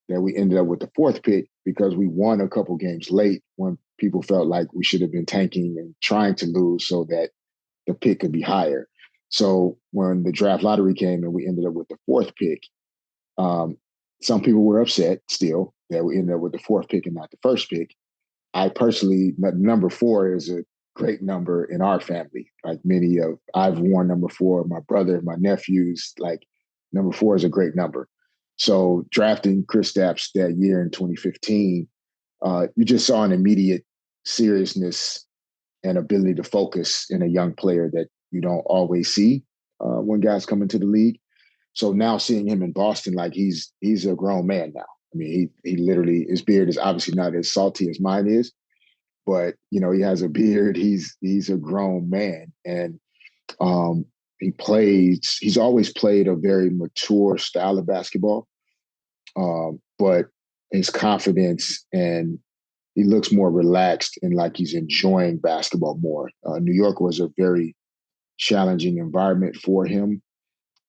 that we ended up with the fourth pick because we won a couple games late when people felt like we should have been tanking and trying to lose so that the pick could be higher. So when the draft lottery came and we ended up with the fourth pick, some people were upset still that we ended up with the fourth pick and not the first pick. I personally, number 4 is a great number in our family. Like I've worn number 4, my brother, my nephews, like number 4 is a great number. So drafting Kristaps that year in 2015, you just saw an immediate seriousness and ability to focus in a young player that you don't always see when guys come into the league. So now seeing him in Boston, like he's a grown man now. I mean, he literally, his beard is obviously not as salty as mine is, but he has a beard. He's a grown man, and he's always played a very mature style of basketball, but his confidence and he looks more relaxed and like he's enjoying basketball more. New York was a very challenging environment for him.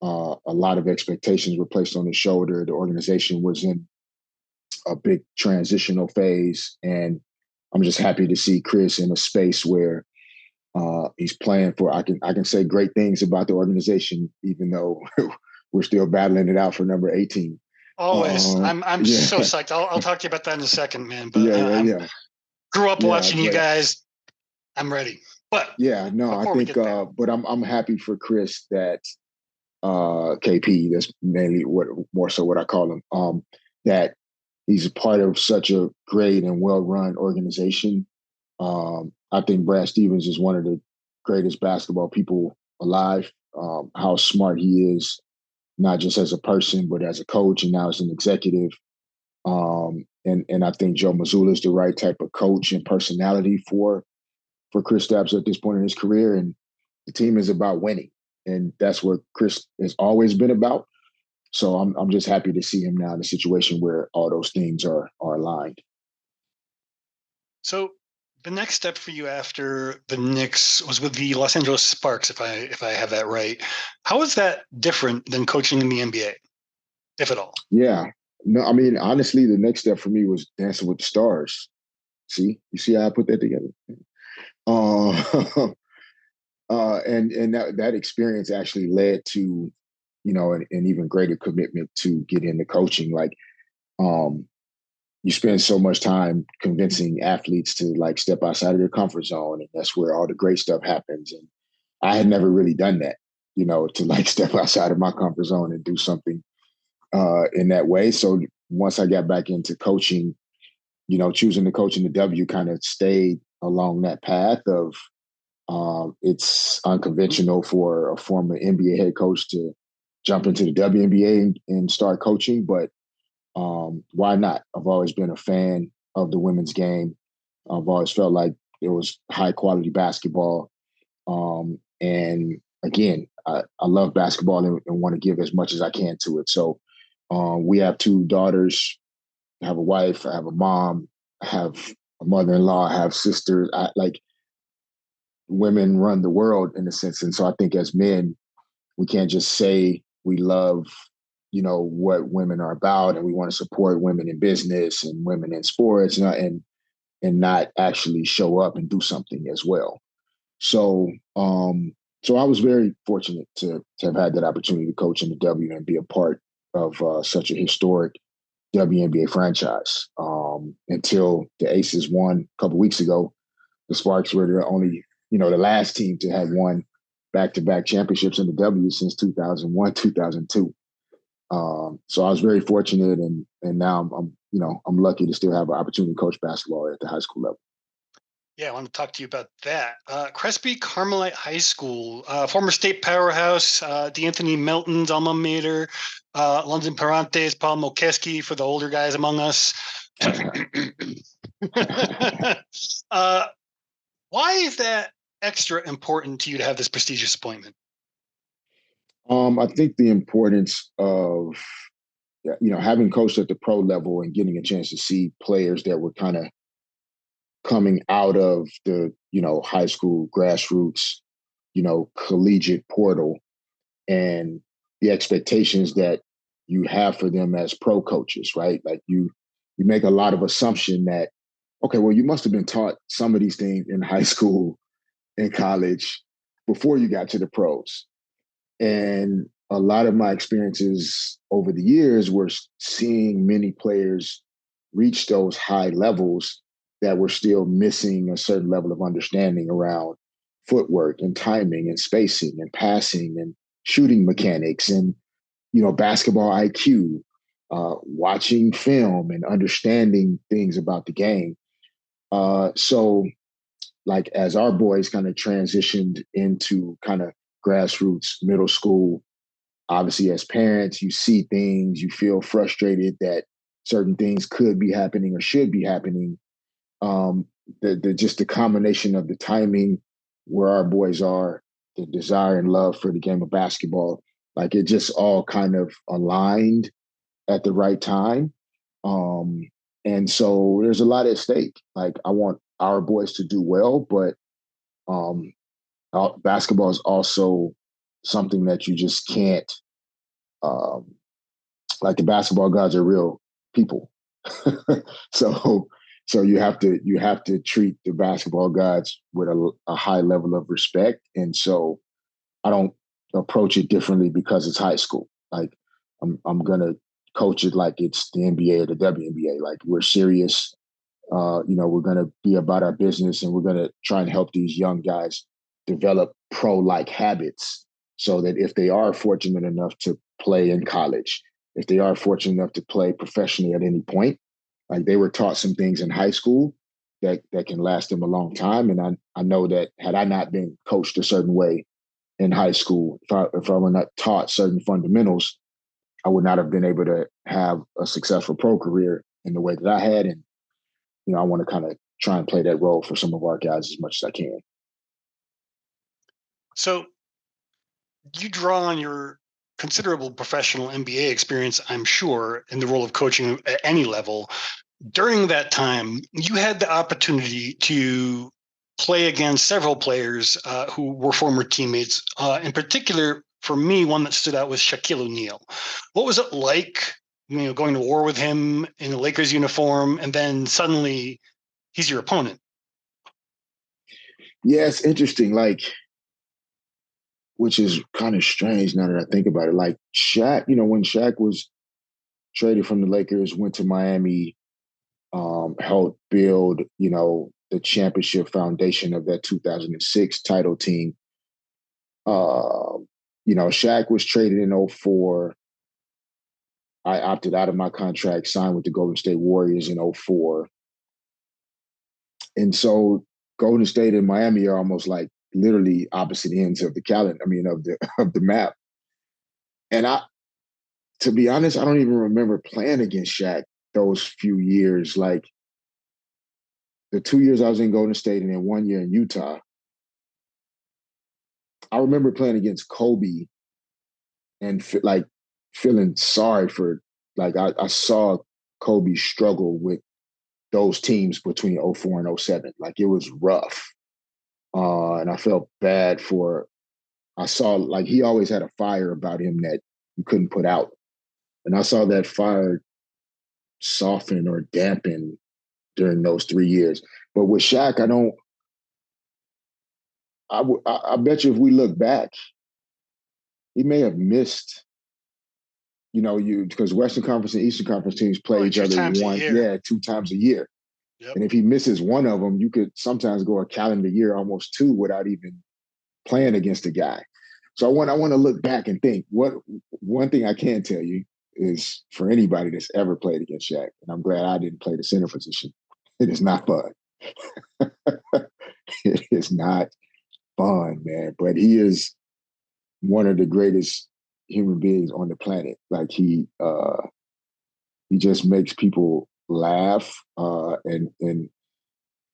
A lot of expectations were placed on his shoulder. The organization was in a big transitional phase, and I'm just happy to see Chris in a space where he's playing for. I can say great things about the organization, even though we're still battling it out for number 18. Always, I'm so psyched. I'll talk to you about that in a second, man. But grew up watching you guys. I'm ready. But I think. But I'm happy for Chris that. KP, that's mainly more so what I call him, that he's a part of such a great and well-run organization. I think Brad Stevens is one of the greatest basketball people alive. How smart he is, not just as a person, but as a coach and now as an executive. And I think Joe Mazzulla is the right type of coach and personality for Kristaps at this point in his career. And the team is about winning. And that's what Chris has always been about. So I'm just happy to see him now in a situation where all those things are aligned. So the next step for you after the Knicks was with the Los Angeles Sparks, if I have that right. How is that different than coaching in the NBA, if at all? Yeah. No, I mean, honestly, the next step for me was Dancing with the Stars. You see how I put that together? And that experience actually led to, an even greater commitment to get into coaching. Like, you spend so much time convincing athletes to like step outside of their comfort zone, and that's where all the great stuff happens. And I had never really done that, to like step outside of my comfort zone and do something in that way. So once I got back into coaching, choosing to coach in the W kind of stayed along that path of. It's unconventional for a former NBA head coach to jump into the WNBA and start coaching, but why not? I've always been a fan of the women's game. I've always felt like it was high quality basketball. And again, I love basketball and want to give as much as I can to it. So we have 2 daughters. I have a wife. I have a mom. I have a mother-in-law. I have sisters. Women run the world in a sense. And so I think as men, we can't just say we love, what women are about and we want to support women in business and women in sports and not actually show up and do something as well. So so I was very fortunate to have had that opportunity to coach in the W and be a part of such a historic WNBA franchise until the Aces won a couple weeks ago. The Sparks were the only the last team to have won back-to-back championships in the W since 2001, 2002. So I was very fortunate, and now I'm lucky to still have an opportunity to coach basketball at the high school level. Yeah, I want to talk to you about that. Crespi Carmelite High School, former state powerhouse, D'Anthony Melton's alma mater, London Parantes, Paul Mokeski for the older guys among us. Why is that extra important to you to have this prestigious appointment? I think the importance of having coached at the pro level and getting a chance to see players that were kind of coming out of the high school grassroots, collegiate portal, and the expectations that you have for them as pro coaches, right? Like you make a lot of assumption that, okay, well, you must have been taught some of these things in high school and college before you got to the pros. And a lot of my experiences over the years were seeing many players reach those high levels that were still missing a certain level of understanding around footwork and timing and spacing and passing and shooting mechanics and basketball IQ, watching film and understanding things about the game. So like as our boys kind of transitioned into kind of grassroots middle school, obviously as parents, you see things, you feel frustrated that certain things could be happening or should be happening. Just the combination of the timing, where our boys are, the desire and love for the game of basketball, like it just all kind of aligned at the right time. And so there's a lot at stake. Like I want our boys to do well, but um, basketball is also something that you just can't. Um, like the basketball gods are real people, so you have to treat the basketball gods with a high level of respect, and so I don't approach it differently because it's high school. Like I'm gonna coach it like it's the NBA or the WNBA. Like we're serious. We're going to be about our business and we're going to try and help these young guys develop pro-like habits so that if they are fortunate enough to play in college, if they are fortunate enough to play professionally at any point, like they were taught some things in high school that can last them a long time. And I know that had I not been coached a certain way in high school, if I were not taught certain fundamentals, I would not have been able to have a successful pro career in the way that I had. And I want to kind of try and play that role for some of our guys as much as I can. So you draw on your considerable professional NBA experience, I'm sure, in the role of coaching at any level. During that time, you had the opportunity to play against several players who were former teammates. In particular, for me, one that stood out was Shaquille O'Neal. What was it like, going to war with him in a Lakers uniform, and then suddenly he's your opponent? Yeah, it's interesting. Like, which is kind of strange now that I think about it. Like Shaq, when Shaq was traded from the Lakers, went to Miami, helped build, the championship foundation of that 2006 title team. Shaq was traded in '04. I opted out of my contract, signed with the Golden State Warriors in '04. And so Golden State and Miami are almost like literally opposite ends of the calendar. I mean, of the map. And to be honest, I don't even remember playing against Shaq those few years. Like the 2 years I was in Golden State and then 1 year in Utah. I remember playing against Kobe and feeling sorry for, like I saw Kobe struggle with those teams between '04 and '07. Like it was rough. And I felt bad I saw like he always had a fire about him that you couldn't put out. And I saw that fire soften or dampen during those 3 years. But with Shaq, I bet you if we look back, he may have missed, because Western Conference and Eastern Conference teams play each other 2 times a year. Yep. And if he misses one of them, you could sometimes go a calendar year, almost 2, without even playing against a guy. So I want to look back and think. One thing I can tell you is for anybody that's ever played against Shaq, and I'm glad I didn't play the center position, it is not fun. It is not fun, man. But he is one of the greatest human beings on the planet. Like he just makes people laugh, and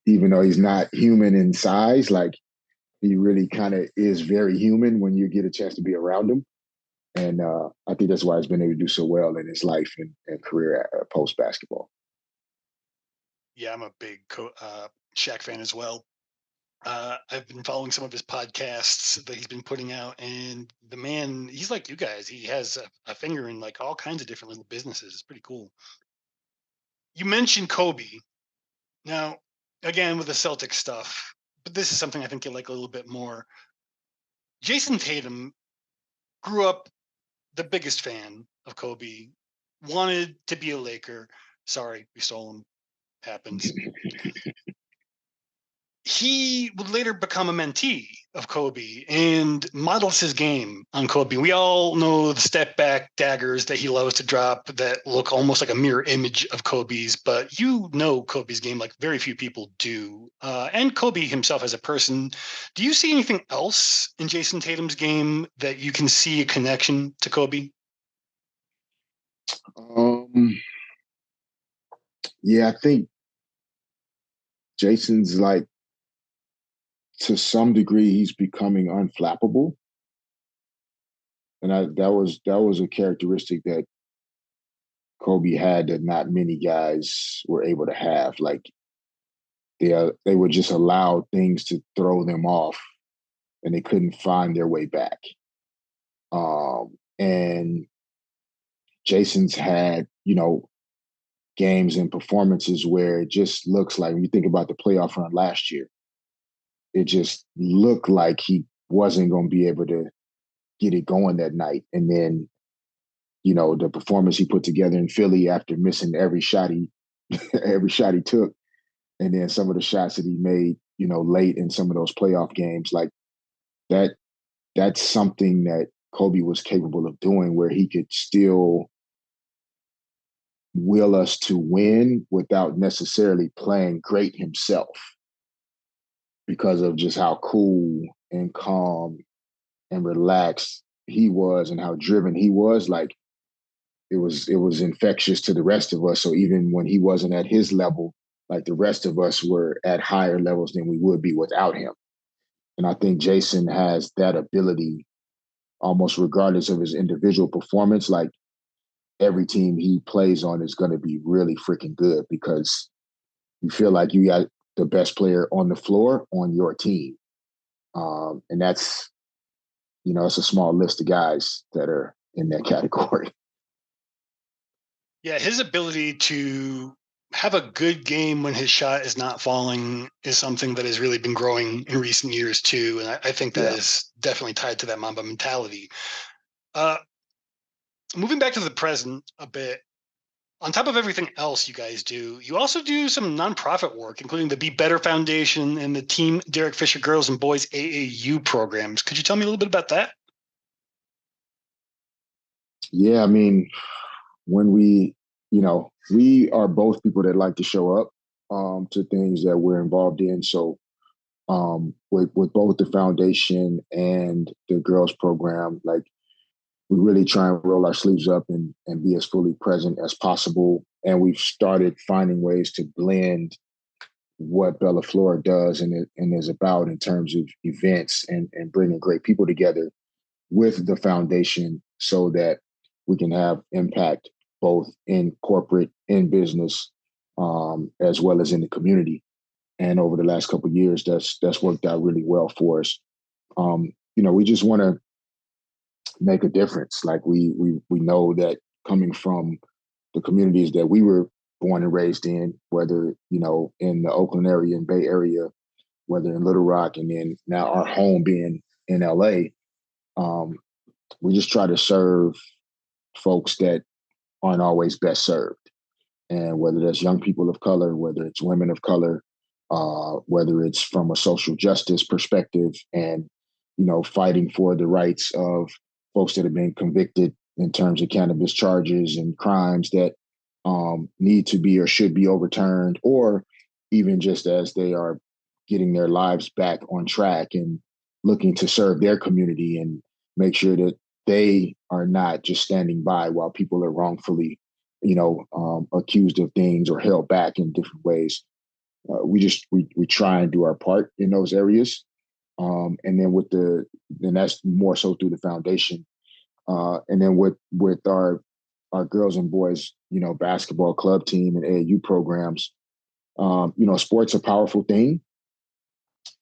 even though he's not human in size, like he really kind of is very human when you get a chance to be around him. And I think that's why he's been able to do so well in his life and career post basketball. Yeah, I'm a big Shaq fan as well. I've been following some of his podcasts that he's been putting out, and the man, he's like you guys. He has a finger in like all kinds of different little businesses. It's pretty cool. You mentioned Kobe. Now, again, with the Celtic stuff, but this is something I think you like a little bit more. Jayson Tatum grew up the biggest fan of Kobe, wanted to be a Laker. Sorry, we stole him. Happens. He would later become a mentee of Kobe and models his game on Kobe. We all know the step back daggers that he loves to drop that look almost like a mirror image of Kobe's, but you know Kobe's game like very few people do. And Kobe himself as a person. Do you see anything else in Jayson Tatum's game that you can see a connection to Kobe? Yeah, I think Jason's like, to some degree, he's becoming unflappable. And that was a characteristic that Kobe had that not many guys were able to have. Like they would just allow things to throw them off, and they couldn't find their way back. And Jason's had, games and performances where it just looks like, when you think about the playoff run last year, it just looked like he wasn't going to be able to get it going that night. And then, the performance he put together in Philly after missing every shot he took, and then some of the shots that he made, late in some of those playoff games, like that's something that Kobe was capable of doing, where he could still will us to win without necessarily playing great himself, because of just how cool and calm and relaxed he was and how driven he was. Like it was infectious to the rest of us. So even when he wasn't at his level, like the rest of us were at higher levels than we would be without him. And I think Jayson has that ability almost regardless of his individual performance. Like every team he plays on is going to be really freaking good, because you feel like you got the best player on the floor on your team. And that's, it's a small list of guys that are in that category. Yeah, his ability to have a good game when his shot is not falling is something that has really been growing in recent years too. And I think that is definitely tied to that Mamba mentality. Moving back to the present a bit, on top of everything else you guys do, you also do some nonprofit work, including the Be Better Foundation and the Team Derek Fisher Girls and Boys AAU programs. Could you tell me a little bit about that? Yeah, I mean, when we are both people that like to show up to things that we're involved in. So with both the foundation and the girls program, like we really try and roll our sleeves up and be as fully present as possible. And we've started finding ways to blend what Bella Flora does and is about in terms of events and bringing great people together with the foundation, so that we can have impact both in corporate, in business, as well as in the community. And over the last couple of years, that's worked out really well for us. We just want to make a difference. Like we know that coming from the communities that we were born and raised in, whether in the Oakland area and Bay Area, whether in Little Rock, and then now our home being in LA, we just try to serve folks that aren't always best served. And whether that's young people of color, whether it's women of color, whether it's from a social justice perspective and, fighting for the rights of folks that have been convicted in terms of cannabis charges and crimes that need to be or should be overturned, or even just as they are getting their lives back on track and looking to serve their community and make sure that they are not just standing by while people are wrongfully, accused of things or held back in different ways. We try and do our part in those areas, and then that's more so through the foundation, and then with our girls and boys, basketball club team and AAU programs. Sport's a powerful thing,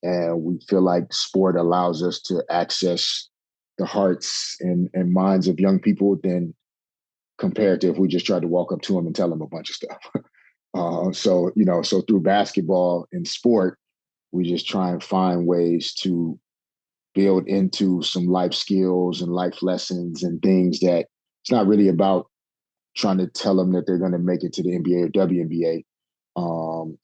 and we feel like sport allows us to access the hearts and minds of young people than compared to if we just tried to walk up to them and tell them a bunch of stuff. So through basketball and sport, we just try and find ways to build into some life skills and life lessons and things that it's not really about trying to tell them that they're going to make it to the NBA or WNBA.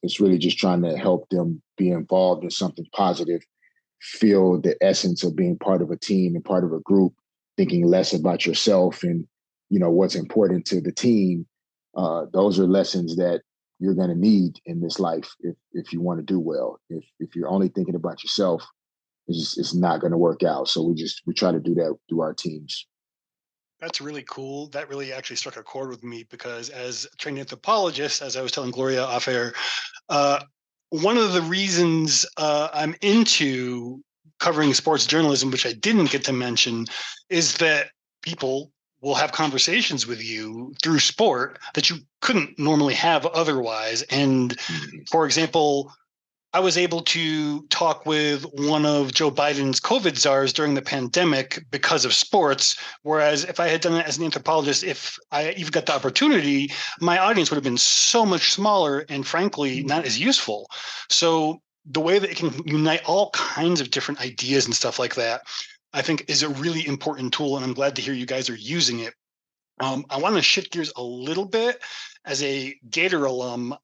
It's really just trying to help them be involved in something positive, feel the essence of being part of a team and part of a group, thinking less about yourself and, what's important to the team. Those are lessons that you're going to need in this life if you want to do well. If you're only thinking about yourself, it's not going to work out. So we try to do that through our teams. That's really cool. That really actually struck a chord with me because as a trained anthropologist, as I was telling Gloria off air, one of the reasons I'm into covering sports journalism, which I didn't get to mention, is that people will have conversations with you through sport that you couldn't normally have otherwise. And for example, I was able to talk with one of Joe Biden's COVID czars during the pandemic because of sports. Whereas if I had done it as an anthropologist, if I even got the opportunity, my audience would have been so much smaller and frankly, not as useful. So the way that it can unite all kinds of different ideas and stuff like that, I think is a really important tool. And I'm glad to hear you guys are using it. I want to shift gears a little bit. As a Gator alum,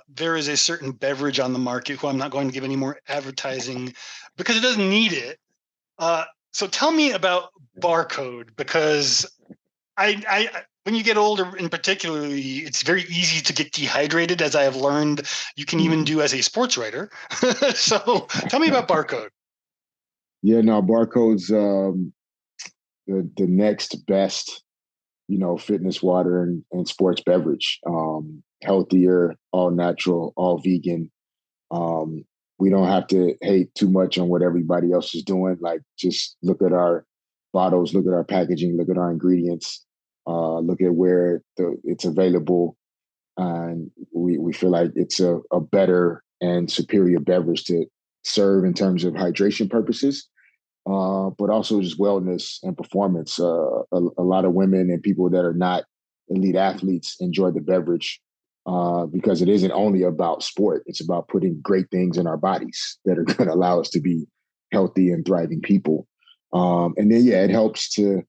there is a certain beverage on the market who I'm not going to give any more advertising because it doesn't need it. So tell me about Barcode, because I when you get older, in particularly, it's very easy to get dehydrated, as I have learned you can even do as a sports writer. So tell me about Barcode. Yeah, no, Barcode's the next best fitness water and sports beverage. Healthier, all natural, all vegan. We don't have to hate too much on what everybody else is doing. Like, just look at our bottles, look at our packaging, look at our ingredients, look at where it's available. And we feel like it's a better and superior beverage to serve in terms of hydration purposes. But also just wellness and performance. A lot of women and people that are not elite athletes enjoy the beverage because it isn't only about sport. It's about putting great things in our bodies that are going to allow us to be healthy and thriving people. And then, it helps to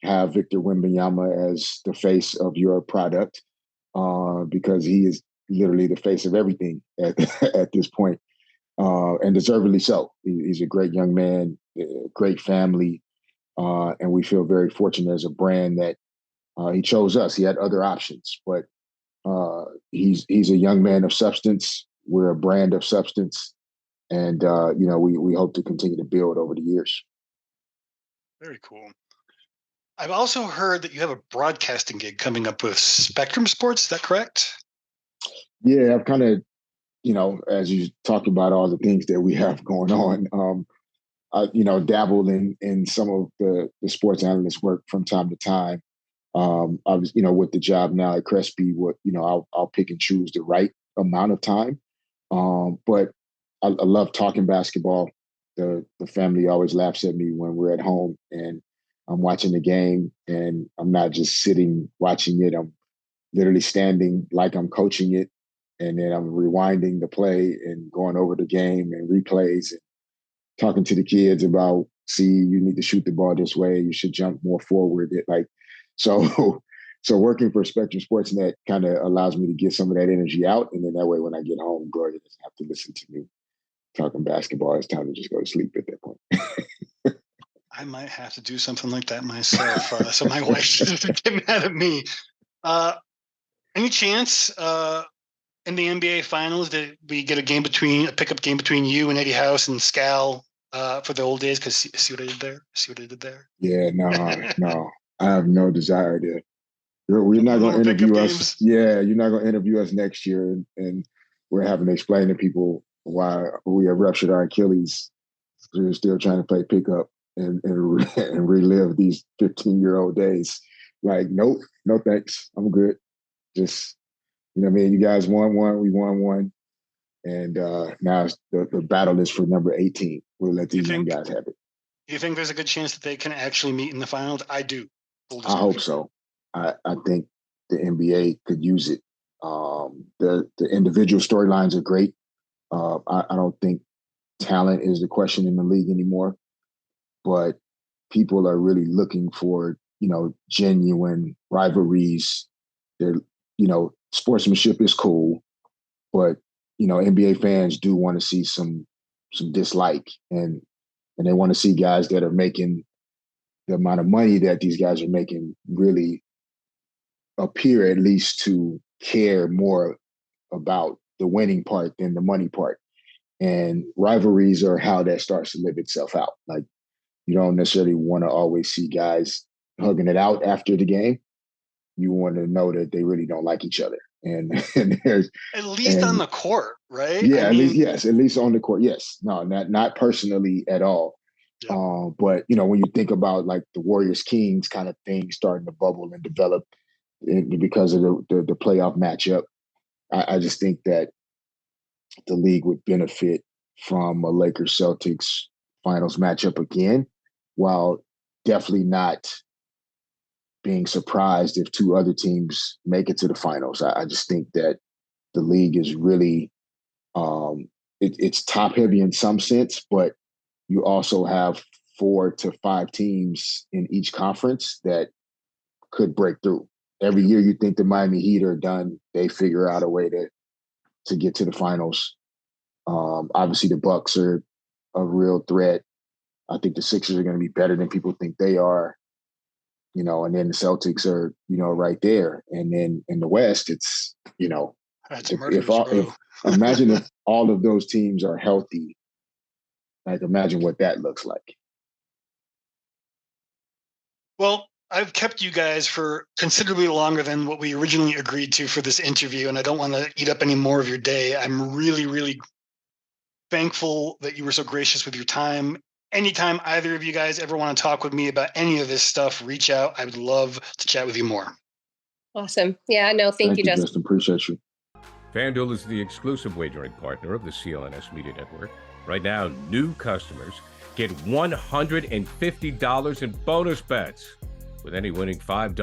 have Victor Wembanyama as the face of your product because he is literally the face of everything at this point. And deservedly so. He's a great young man, great family, and we feel very fortunate as a brand that he chose us. He had other options, but he's a young man of substance. We're a brand of substance, and we hope to continue to build over the years. Very cool. I've also heard that you have a broadcasting gig coming up with Spectrum Sports. Is that correct? Yeah, I've kind of, as you talk about all the things that we have going on, I, dabbled in some of the sports analyst work from time to time. I was, with the job now at Crespi, I'll pick and choose the right amount of time. But I love talking basketball. The family always laughs at me when we're at home and I'm watching the game and I'm not just sitting watching it. I'm literally standing like I'm coaching it. And then I'm rewinding the play and going over the game and replays and talking to the kids about, see, you need to shoot the ball this way. You should jump more forward. So working for Spectrum Sportsnet kind of allows me to get some of that energy out. And then that way, when I get home, Gloria doesn't have to listen to me talking basketball. It's time to just go to sleep at that point. I might have to do something like that myself. So my wife doesn't get mad at me. Any chance in the NBA Finals, did we get a pickup game between you and Eddie House and Scal for the old days? Because see what I did there? See what I did there? Yeah, no. I have no desire to. We're not going to interview us. Games. Yeah, you're not going to interview us next year, and we're having to explain to people why we have ruptured our Achilles. We're still trying to play pickup and relive these 15-year-old days. Like, nope, no thanks. I'm good. Just, you know what I mean? You guys won one, we won one. And now the battle is for number 18. We'll let these young guys have it. Do you think there's a good chance that they can actually meet in the finals? I do. I hope so. I think the NBA could use it. The individual storylines are great. I don't think talent is the question in the league anymore, but people are really looking for, genuine rivalries. Sportsmanship is cool, but, NBA fans do want to see some dislike, and they want to see guys that are making the amount of money that these guys are making really appear at least to care more about the winning part than the money part. And rivalries are how that starts to live itself out. Like, you don't necessarily want to always see guys hugging it out after the game. You want to know that they really don't like each other. And there's at least on the court, right? Yeah, at least on the court. Yes. No, not personally at all. Yeah. But when you think about like the Warriors Kings kind of thing starting to bubble and develop because of the playoff matchup, I just think that the league would benefit from a Lakers Celtics finals matchup again, while definitely not being surprised if two other teams make it to the finals. I just think that the league is really it's top heavy in some sense, but you also have 4 to 5 teams in each conference that could break through. Every year you think the Miami Heat are done, they figure out a way to get to the finals. Obviously the Bucks are a real threat. I think the Sixers are going to be better than people think they are. And then the Celtics are, right there. And then in the West, it's, imagine if all of those teams are healthy. Like, imagine what that looks like. Well, I've kept you guys for considerably longer than what we originally agreed to for this interview, and I don't want to eat up any more of your day. I'm really, really thankful that you were so gracious with your time. Anytime either of you guys ever want to talk with me about any of this stuff, reach out. I would love to chat with you more. Awesome. Yeah, no, thank you, Justin. Appreciate you. FanDuel is the exclusive wagering partner of the CLNS Media Network. Right now, new customers get $150 in bonus bets with any winning $5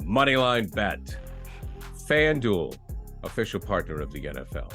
moneyline bet. FanDuel, official partner of the NFL.